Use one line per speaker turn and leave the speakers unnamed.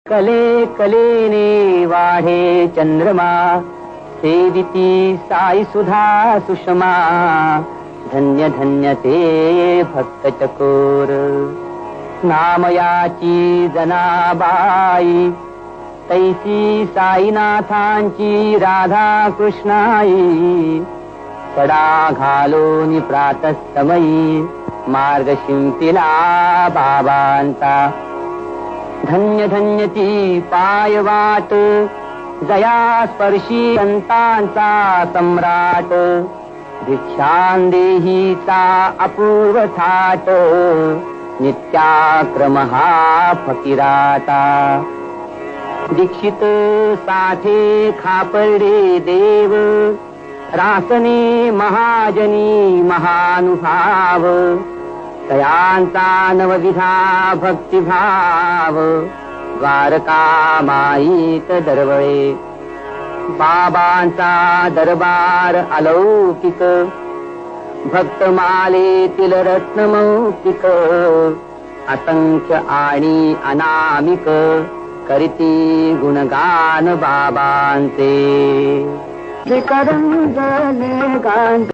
कले कलेने वाढे चंद्रमा, सेविती साई सुधा सुषमा. धन्य धन्य ते भक्त चकोर. नामयाची जनाबाई, तैसी साईनाथांची राधा कृष्णाई. सडा घालोनी प्रातस्तमयी, मार्ग शिंपिला बाबांचा. धन्य धन्य ती पायवाट, जया स्पर्शी संतांचा सम्राट. भिक्षांदेहीचा अपूर्व थाट, नित्याक्रम हा फकीराता. दीक्षित साठे खापर्डे देव, रासने महाजनी महानुभाव. तयांचा नवविधा भक्तिभाव, द्वारका माईत दरवळे. बाबांचा दरबार अलौकिक, भक्तमालेतील रत्नमौक्तिक. असंख्य आणि अनामिक, करीती गुणगान बाबांचे. विकरंजले गांध